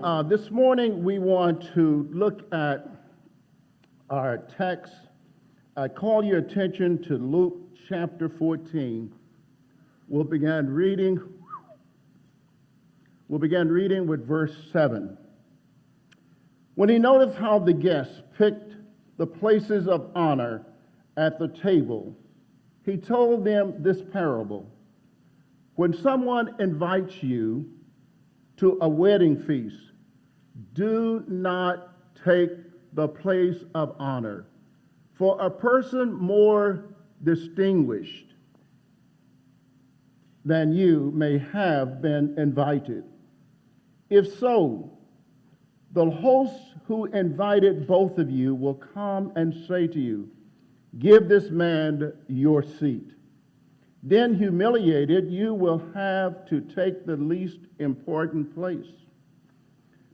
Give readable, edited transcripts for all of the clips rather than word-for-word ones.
This morning we want to look at our text. I call your attention to Luke chapter 14. We'll begin reading with verse 7. When he noticed how the guests picked the places of honor at the table, he told them this parable. When someone invites you to a wedding feast, do not take the place of honor, for a person more distinguished than you may have been invited. If so, the host who invited both of you will come and say to you, "Give this man your seat." Then, humiliated, you will have to take the least important place.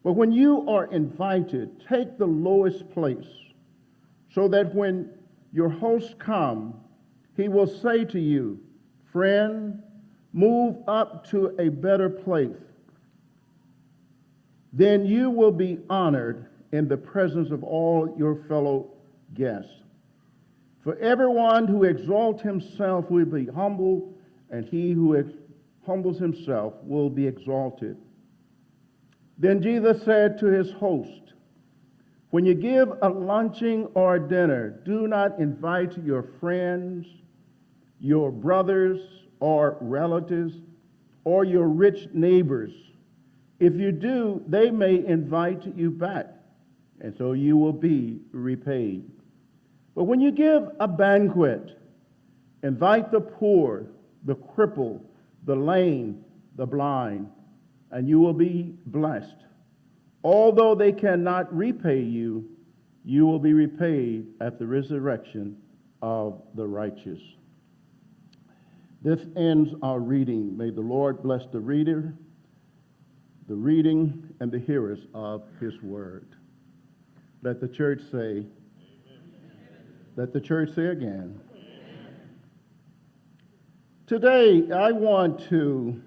But when you are invited, take the lowest place, so that when your host comes, he will say to you, "Friend, move up to a better place." Then you will be honored in the presence of all your fellow guests. For everyone who exalts himself will be humbled, and he who humbles himself will be exalted. Then Jesus said to his host, "When you give a luncheon or a dinner, do not invite your friends, your brothers or relatives, or your rich neighbors. If you do, they may invite you back, and so you will be repaid. But when you give a banquet, invite the poor, the crippled, the lame, the blind, and you will be blessed. Although they cannot repay you, you will be repaid at the resurrection of the righteous." This ends our reading. May the Lord bless the reader, the reading, and the hearers of his word. Let the church say, let the church say again. Amen. Today, I want to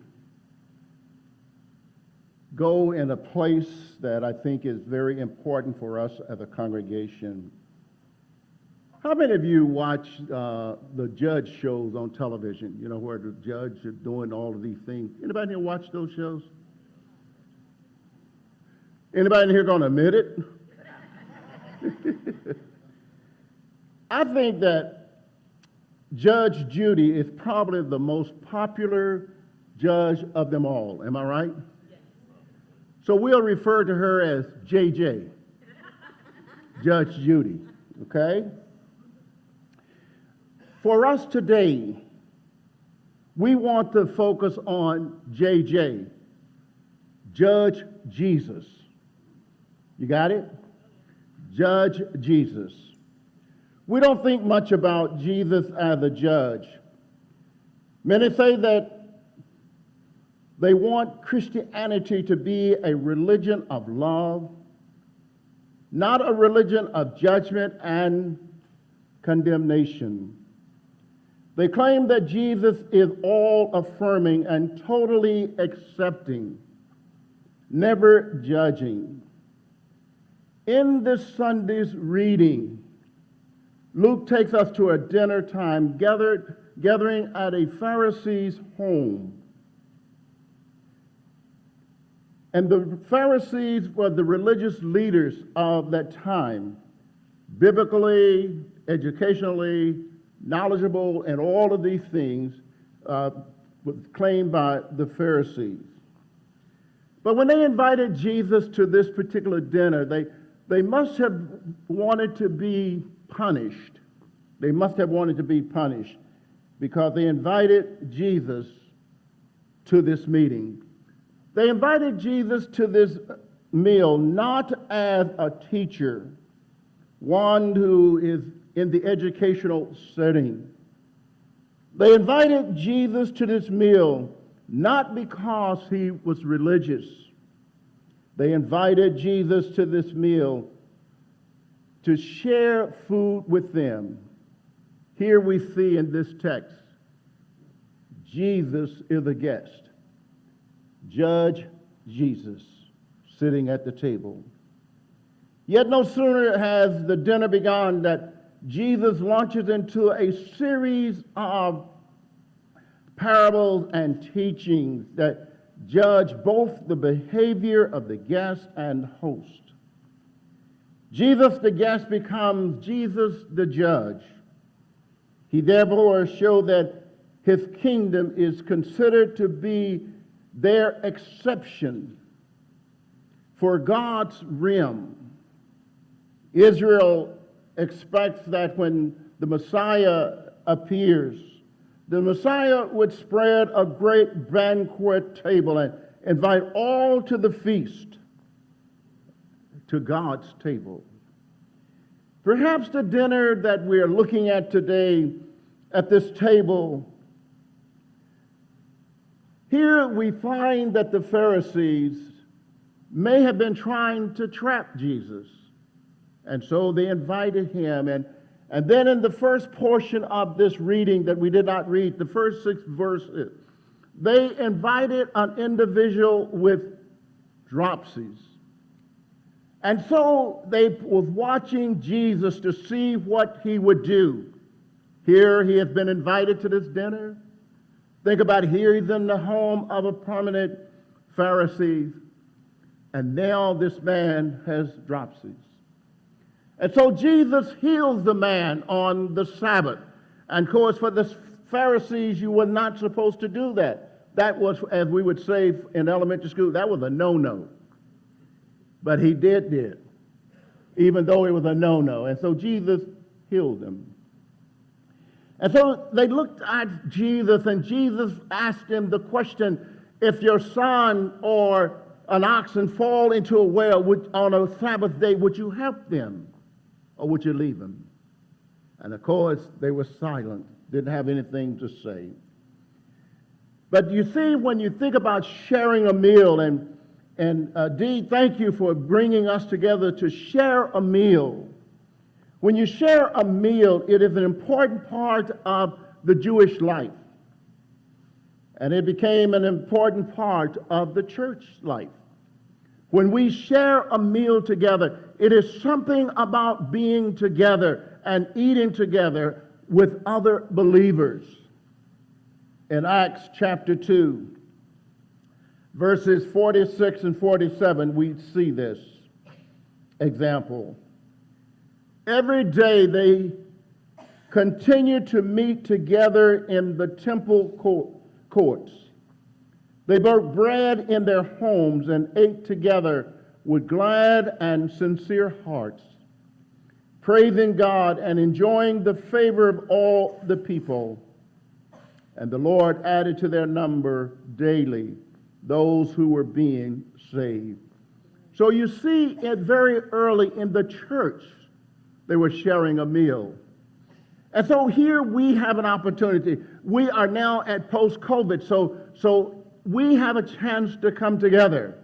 go in a place that I think is very important for us as a congregation. How many of you watch the judge shows on television? You know, where the judge is doing all of these things. Anybody here watch those shows? Anybody here going to admit it? I think that Judge Judy is probably the most popular judge of them all. Am I right? Yes. So we'll refer to her as JJ, Judge Judy, okay? For us today, we want to focus on JJ, Judge Jesus. You got it? Judge Jesus. We don't think much about Jesus as a judge. Many say that they want Christianity to be a religion of love, not a religion of judgment and condemnation. They claim that Jesus is all-affirming and totally accepting, never judging. In this Sunday's reading, Luke takes us to a dinner time gathering at a Pharisee's home. And the Pharisees were the religious leaders of that time, biblically, educationally, knowledgeable, and all of these things was claimed by the Pharisees. But when they invited Jesus to this particular dinner, they must have wanted to be punished. They must have wanted to be punished because they invited Jesus to this meeting. They invited Jesus to this meal not as a teacher, one who is in the educational setting. They invited Jesus to this meal not because he was religious. They invited Jesus to this meal to share food with them. Here we see in this text, Jesus is a guest. Judge Jesus. sitting at the table. Yet no sooner has the dinner begun that Jesus launches into a series of parables and teachings that judge both the behavior of the guest and host. Jesus the guest becomes Jesus the judge. He therefore showed that his kingdom is considered to be their exception for God's realm. Israel expects that when the Messiah appears, the Messiah would spread a great banquet table and invite all to the feast, to God's table. Perhaps the dinner that we're looking at today at this table, here we find that the Pharisees may have been trying to trap Jesus. And so they invited him. And then in the first portion of this reading that we did not read, the first 6 verses, they invited an individual with dropsies. And so they was watching Jesus to see what he would do. Here he has been invited to this dinner. Think about it, here he's in the home of a prominent Pharisee. And now this man has dropsies. And so Jesus heals the man on the Sabbath. And of course, for the Pharisees, you were not supposed to do that. That was, as we would say in elementary school, that was a no-no. But he did it, even though it was a no-no. And so Jesus healed him. And so they looked at Jesus, and Jesus asked him the question, if your son or an oxen fall into a well on a Sabbath day, would you help them? Or would you leave them? And of course, they were silent, didn't have anything to say. But you see, when you think about sharing a meal, and Dee, thank you for bringing us together to share a meal. When you share a meal, it is an important part of the Jewish life. And it became an important part of the church life. When we share a meal together, it is something about being together and eating together with other believers. In Acts chapter 2, verses 46 and 47, we see this example. Every day they continued to meet together in the temple courts. They broke bread in their homes and ate together with glad and sincere hearts, praising God and enjoying the favor of all the people. And the Lord added to their number daily those who were being saved. So you see it very early in the church, they were sharing a meal. And so here we have an opportunity. We are now at post-COVID, so we have a chance to come together.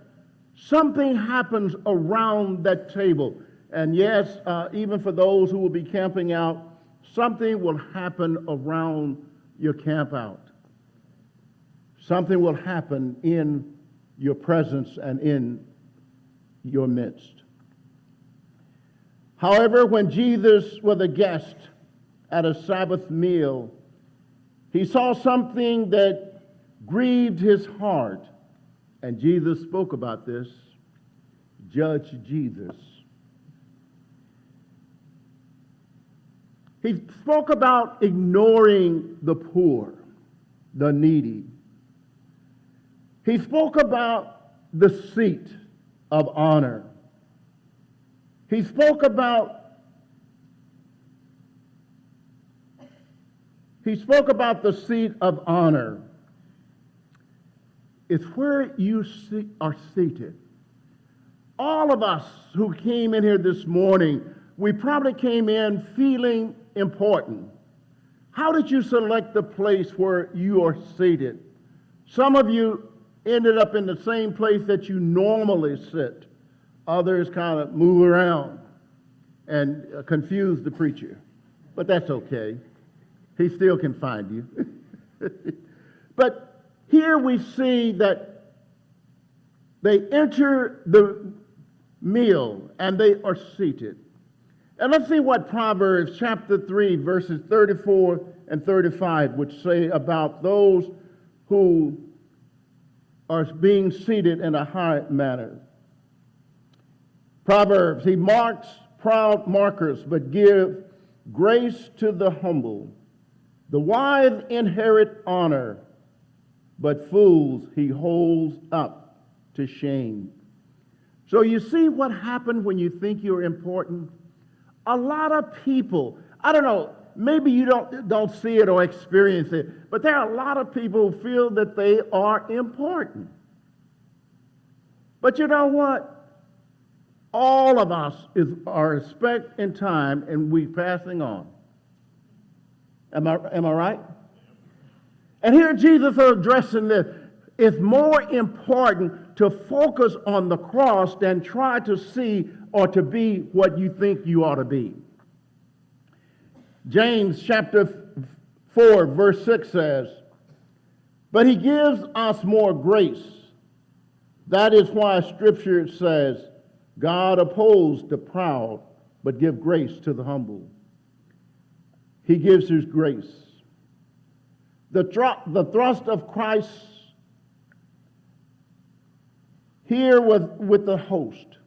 Something happens around that table. And yes, even for those who will be camping out, something will happen around your camp out. Something will happen in your presence and in your midst. However, when Jesus was a guest at a Sabbath meal, he saw something that grieved his heart. And Jesus spoke about this. Judge Jesus. He spoke about ignoring the poor, the needy. He spoke about the seat of honor. He spoke about the seat of honor. It's where you are seated. All of us who came in here this morning, we probably came in feeling important. How did you select the place where you are seated? Some of you ended up in the same place that you normally sit. Others kind of move around and confuse the preacher. But that's okay. He still can find you. But here we see that They enter the meal and they are seated. And let's see what Proverbs chapter 3, verses 34 and 35 would say about those who are being seated in a high manner. Proverbs, he marks proud markers, but give grace to the humble. The wise inherit honor, but fools he holds up to shame. So you see what happened when you think you're important? A lot of people, I don't know, maybe you don't see it or experience it, but there are a lot of people who feel that they are important. But you know what? All of us are a speck in time, and we're passing on. Am I right? And here Jesus is addressing this. It's more important to focus on the cross than try to see or to be what you think you ought to be. James chapter 4, verse 6 says, "But he gives us more grace. That is why Scripture says, God opposes the proud, but gives grace to the humble." He gives his grace. The thrust of Christ here with the host.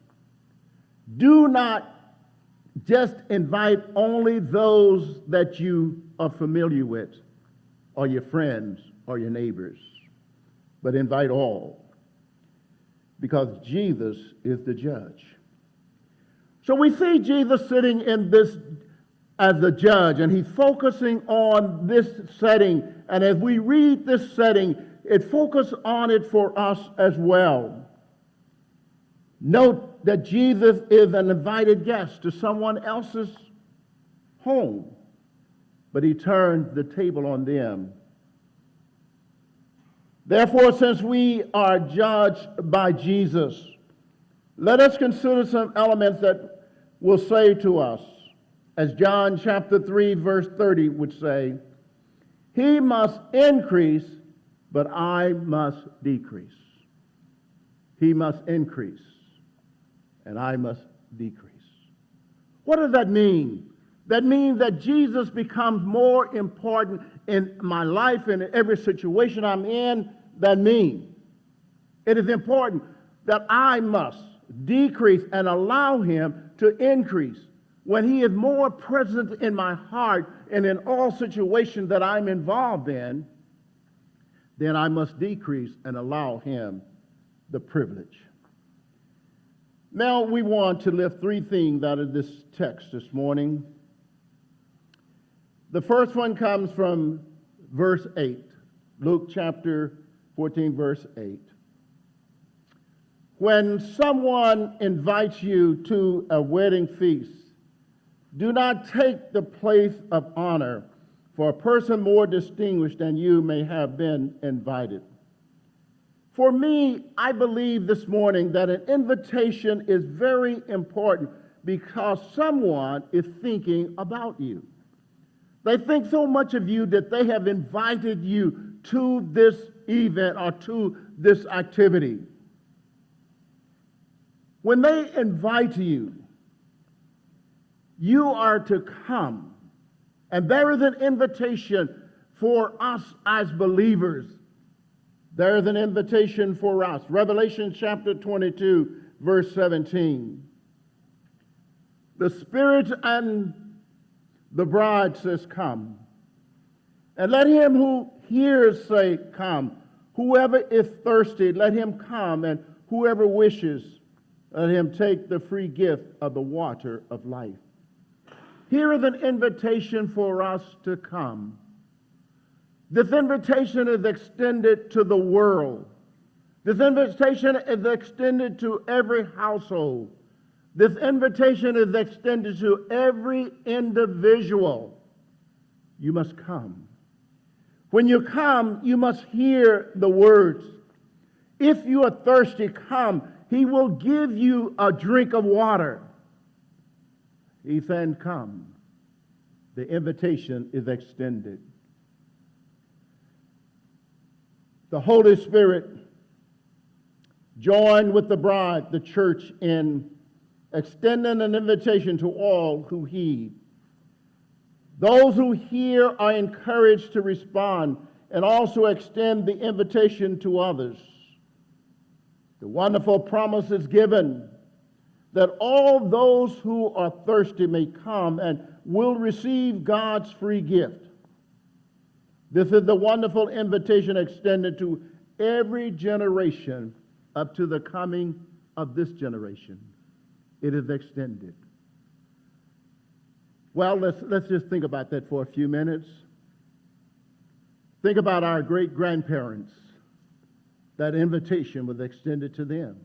Do not just invite only those that you are familiar with, or your friends, or your neighbors, but invite all, because Jesus is the judge. So we see Jesus sitting in this as the judge, and he's focusing on this setting. And as we read this setting, it focuses on it for us as well. Note that Jesus is an invited guest to someone else's home, but he turned the table on them. Therefore, since we are judged by Jesus, let us consider some elements that will say to us, as John chapter 3, verse 30 would say, "He must increase, but I must decrease." He must increase, and I must decrease. What does that mean? That means that Jesus becomes more important in my life and in every situation I'm in than me. It is important that I must decrease and allow him to increase. When he is more present in my heart and in all situations that I'm involved in, then I must decrease and allow him the privilege. Now we want to lift three things out of this text this morning. The first one comes from verse 8, Luke chapter 14, verse 8. When someone invites you to a wedding feast, do not take the place of honor, for a person more distinguished than you may have been invited. For me, I believe this morning that an invitation is very important because someone is thinking about you. They think so much of you that they have invited you to this event or to this activity. When they invite you, you are to come. And there is an invitation for us as believers. There is an invitation for us. Revelation chapter 22, verse 17. The Spirit and the bride says, "Come." And let him who hears say, "Come." Whoever is thirsty, let him come. And whoever wishes, let him take the free gift of the water of life. Here is an invitation for us to come. This invitation is extended to the world. This invitation is extended to every household. This invitation is extended to every individual. You must come. When you come, you must hear the words. If you are thirsty, come. He will give you a drink of water. He said, "Come." The invitation is extended. The Holy Spirit join with the bride, the church, in extending an invitation to all who heed. Those who hear are encouraged to respond and also extend the invitation to others. The wonderful promise is given that all those who are thirsty may come and will receive God's free gift. This is the wonderful invitation extended to every generation up to the coming of this generation. It is extended. Well, let's just think about that for a few minutes. Think about our great-grandparents. That invitation was extended to them.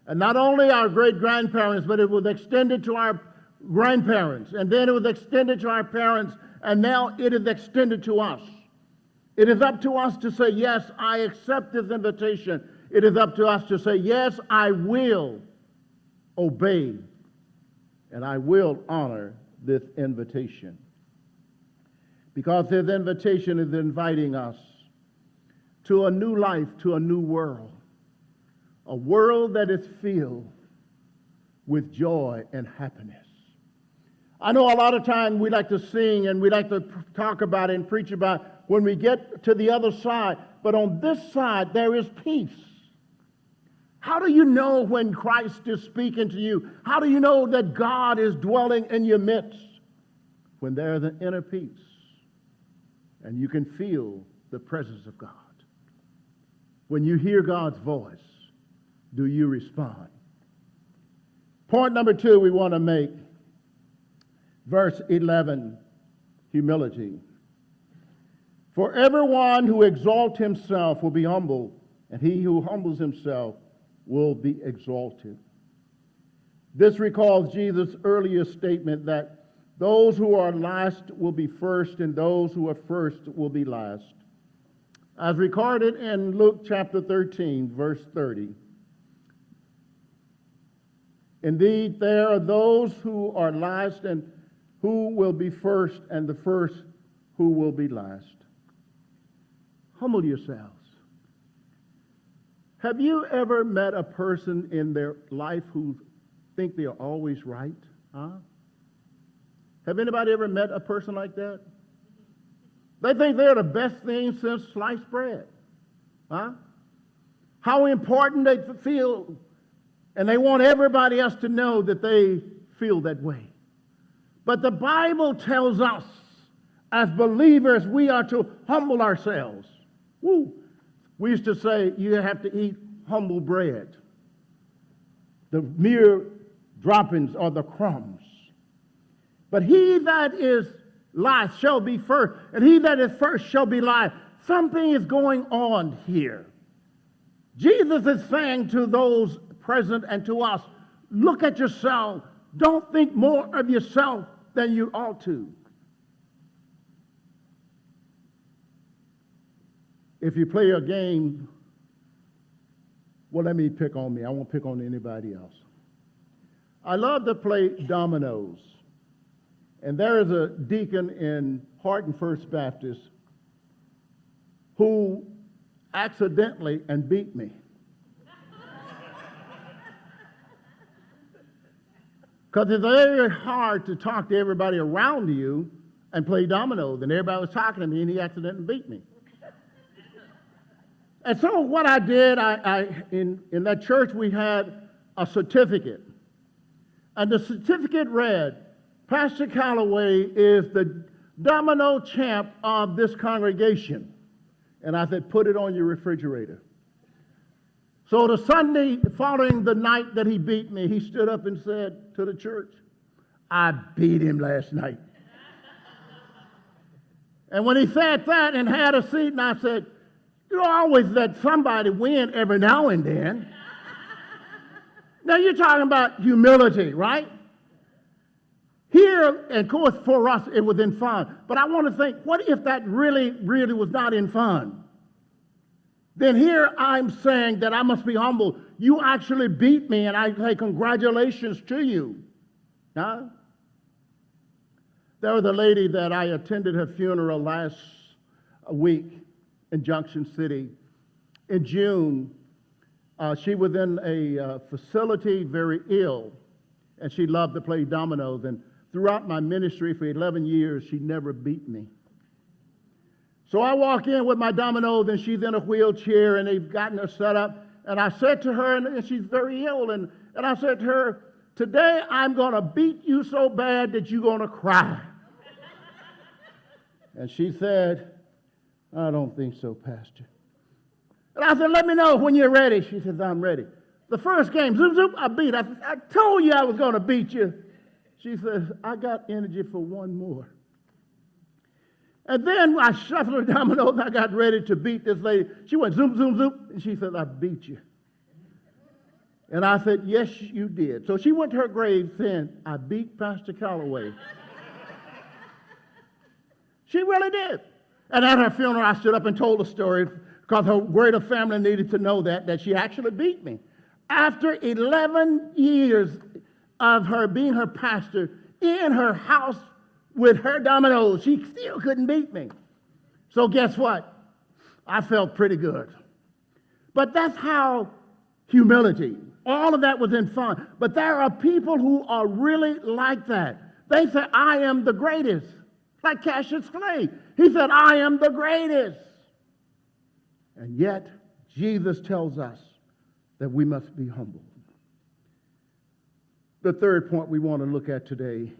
And not only our great-grandparents, but it was extended to our grandparents. And then it was extended to our parents. And now it is extended to us. It is up to us to say, yes, I accept this invitation. It is up to us to say, yes, I will obey. And I will honor this invitation. Because this invitation is inviting us to a new life, to a new world. A world that is filled with joy and happiness. I know a lot of times we like to sing and we like to talk about it and preach about when we get to the other side. But on this side, there is peace. How do you know when Christ is speaking to you? How do you know that God is dwelling in your midst? When there is an inner peace and you can feel the presence of God. When you hear God's voice, do you respond? Point number 2 we want to make. Verse 11, humility. For everyone who exalts himself will be humbled, and he who humbles himself will be exalted. This recalls Jesus' earlier statement that those who are last will be first, and those who are first will be last. As recorded in Luke chapter 13, verse 30. Indeed, there are those who are last and who will be first, and the first who will be last. Humble yourselves. Have you ever met a person in their life who think they are always right? Have anybody ever met a person like that? They think they're the best thing since sliced bread. How important they feel, and they want everybody else to know that they feel that way. But the Bible tells us, as believers, we are to humble ourselves. We used to say, you have to eat humble bread. The mere droppings are the crumbs. But he that is last shall be first, and he that is first shall be last. Something is going on here. Jesus is saying to those present and to us, look at yourself. Don't think more of yourself than you ought to. If you play a game, well, let me pick on me. I won't pick on anybody else. I love to play dominoes. And there is a deacon in Horton First Baptist who accidentally and beat me. Because it's very hard to talk to everybody around you and play dominoes. And everybody was talking to me, and he accidentally beat me. And so what I did, in that church we had a certificate. And the certificate read, Pastor Callaway is the domino champ of this congregation. And I said, put it on your refrigerator. So the Sunday following the night that he beat me, he stood up and said to the church, I beat him last night. And when he said that and had a seat, and I said, you always let somebody win every now and then. Now you're talking about humility, right? Here, of course, for us, it was in fun. But I want to think, what if that really, really was not in fun? Then here I'm saying that I must be humble. You actually beat me, and I say congratulations to you. Huh? There was a lady that I attended her funeral last week in Junction City. In June, She was in a facility, very ill, and she loved to play dominoes. And throughout my ministry for 11 years, she never beat me. So I walk in with my dominoes, and she's in a wheelchair, and they've gotten her set up. And I said to her, and she's very ill, and I said to her, today I'm going to beat you so bad that you're going to cry. And she said, I don't think so, Pastor. And I said, let me know when you're ready. She says, I'm ready. The first game, zoop, zoop, I beat. I told you I was going to beat you. She says, I got energy for one more. And then I shuffled her dominoes and I got ready to beat this lady. She went zoom, zoom, zoom, and she said, I beat you. And I said, yes, you did. So she went to her grave saying, I beat Pastor Callaway. She really did. And at her funeral, I stood up and told the story because her greater family needed to know that she actually beat me. After 11 years of her being her pastor in her house with her dominoes, she still couldn't beat me. So guess what? I felt pretty good. But that's how humility, all of that was in fun. But there are people who are really like that. They say, I am the greatest. Like Cassius Clay. He said, I am the greatest. And yet, Jesus tells us that we must be humble. The third point we want to look at today,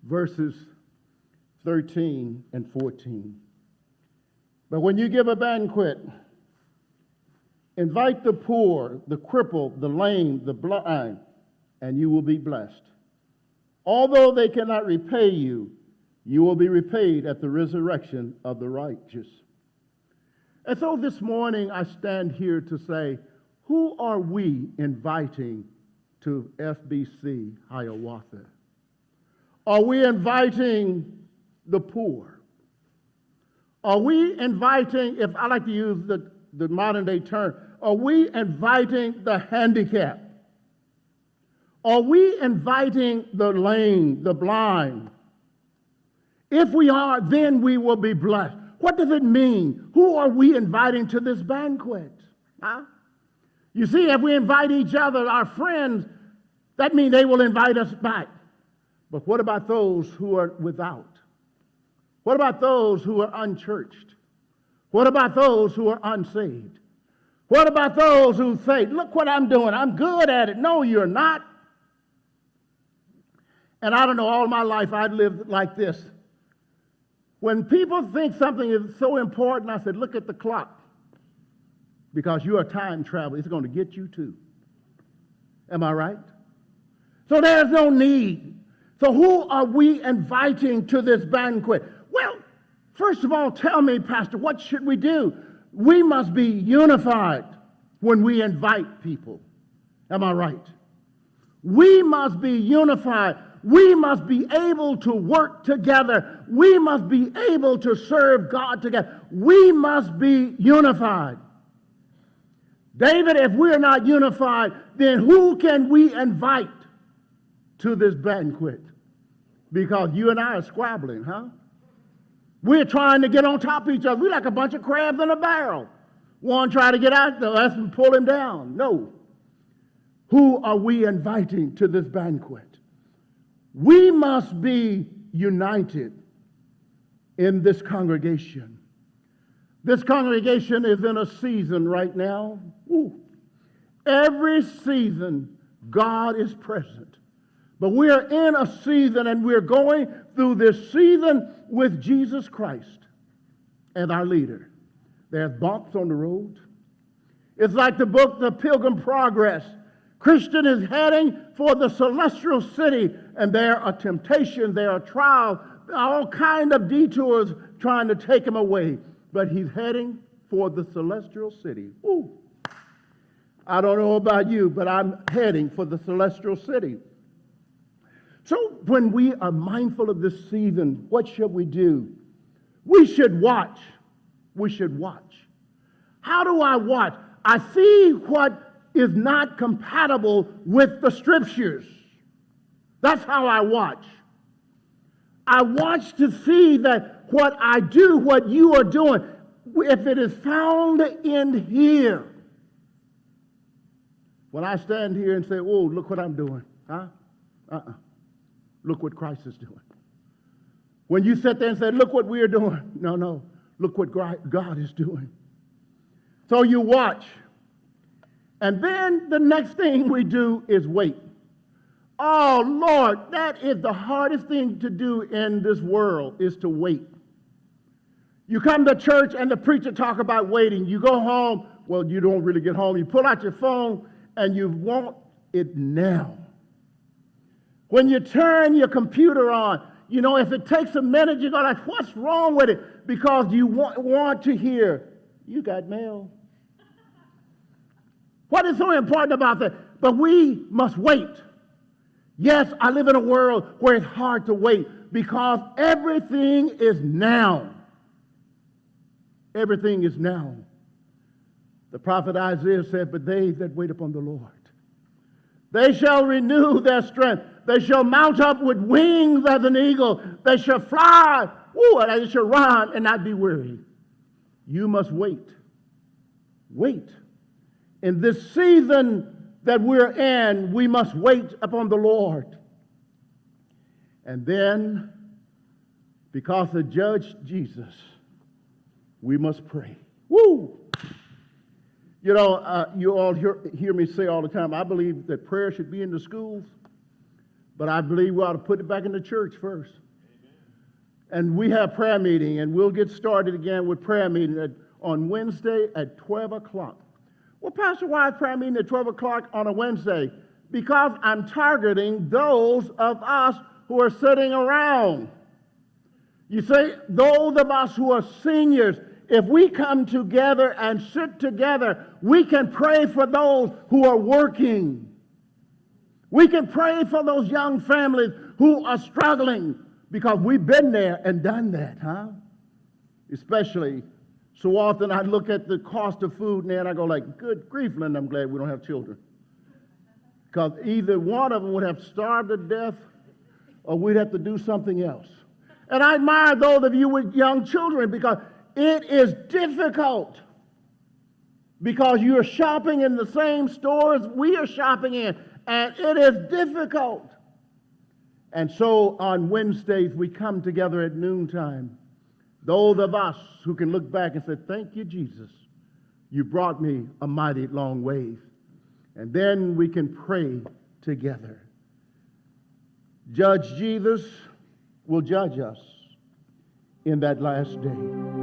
verses 13 and 14. But when you give a banquet, invite the poor, the crippled, the lame, the blind, and you will be blessed. Although they cannot repay you, you will be repaid at the resurrection of the righteous. And so this morning I stand here to say, who are we inviting to FBC Hiawatha? Are we inviting the poor? Are we inviting, if I like to use the modern day term, are we inviting the handicapped? Are we inviting the lame, the blind? If we are, then we will be blessed. What does it mean? Who are we inviting to this banquet? Huh? You see, if we invite each other, our friends, that means they will invite us back. But what about those who are without? What about those who are unchurched? What about those who are unsaved? What about those who say, look what I'm doing, I'm good at it? No, you're not. And I don't know, all my life I've lived like this. When people think something is so important, I said, look at the clock. Because you're a time traveler. It's going to get you too. Am I right? So there's no need. So who are we inviting to this banquet? Well, first of all, tell me, Pastor, what should we do? We must be unified when we invite people. Am I right? We must be unified. We must be able to work together. We must be able to serve God together. We must be unified. David, if we're not unified, then who can we invite to this banquet? Because you and I are squabbling, huh? We're trying to get on top of each other. We're like a bunch of crabs in a barrel. One try to get out, the other pull him down. No. Who are we inviting to this banquet? We must be united in this congregation. This congregation is in a season right now. Ooh. Every season, God is present. But we are in a season, and we're going through this season with Jesus Christ as our leader. There's bumps on the road. It's like the book, The Pilgrim Progress. Christian is heading for the celestial city, and there are temptations, there are trials, all kind of detours trying to take him away. But he's heading for the celestial city. Ooh. I don't know about you, but I'm heading for the celestial city. So when we are mindful of this season, what should we do? We should watch. We should watch. How do I watch? I see what is not compatible with the scriptures. That's how I watch. I watch to see that what I do, what you are doing, if it is found in here, When I stand here and say, oh, look what I'm doing. Huh? Look what Christ is doing. When you sit there and say, look what we're doing. No. Look what God is doing. So you watch. And then the next thing we do is wait. Oh, Lord, that is the hardest thing to do in this world, is to wait. You come to church and the preacher talk about waiting. You go home. Well, you don't really get home. You pull out your phone and you want it now. When you turn your computer on, you know, if it takes a minute, you go like, what's wrong with it? Because you want to hear, you got mail. What is so important about that? But we must wait. Yes, I live in a world where it's hard to wait because everything is now. Everything is now. The prophet Isaiah said, but they that wait upon the Lord, they shall renew their strength. They shall mount up with wings as an eagle. They shall fly, and they shall run and not be weary. You must wait. Wait. In this season that we're in, we must wait upon the Lord. And then, because of Judge Jesus, we must pray. Woo! You know, you all hear me say all the time, I believe that prayer should be in the schools, but I believe we ought to put it back in the church first. Amen. And we have prayer meeting, and we'll get started again with prayer meeting on Wednesday at 12 o'clock. Well, Pastor, why is prayer meeting at 12 o'clock on a Wednesday? Because I'm targeting those of us who are sitting around. You see, those of us who are seniors, if we come together and sit together, we can pray for those who are working. We can pray for those young families who are struggling, because we've been there and done that, huh? Especially, so often I look at the cost of food and I go like, good grief, Linda, I'm glad we don't have children. Because either one of them would have starved to death or we'd have to do something else. And I admire those of you with young children, because it is difficult, because you're shopping in the same stores we are shopping in, and it is difficult. And so on Wednesdays, we come together at noontime. Those of us who can look back and say, thank you, Jesus. You brought me a mighty long way. And then we can pray together. Judge Jesus will judge us in that last day.